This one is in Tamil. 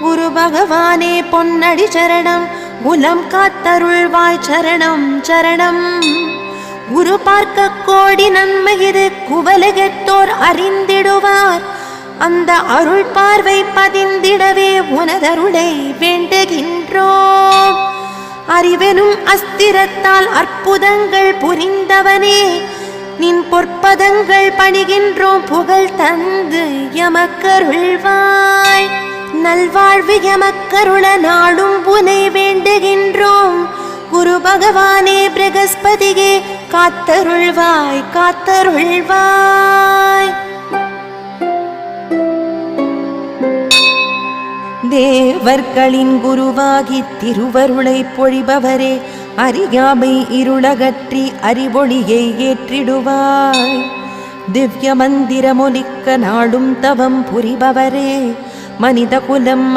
குரு பகவானே பொன்னடி சரணம், குலம் காத்தருள்வாய் சரணம் சரணம். குரு பார்க்க கோடி நன்மை இது குவலகத்தோர் அறிந்திடுவார், அந்த அருள் பார்வை பதிந்திடவே உனதருளை வேண்டுகின்றோம். அறிவெனும் அஸ்திரத்தால் அற்புதங்கள் புரிந்தவனே, நின் பொற்பதங்கள் பணிகின்றோம், புகழ் தந்து எமக்கருள்வாய். நல்வாழ்வு எமக்கருள நாடும் உனை வேண்டுகின்றோம். குரு பகவானே பிரகஸ்பதியே காத்தருள்வாய் காத்தருள்வாய். தேவர்களின் குருவாகி திருவருளை பொழிபவரே, அறியாமை இருளகற்றி அறிவொளியை ஏற்றிடுவாய். திவ்ய மந்திரமொலிக்க நாடும் தவம் புரிபவரே, மனித குலம்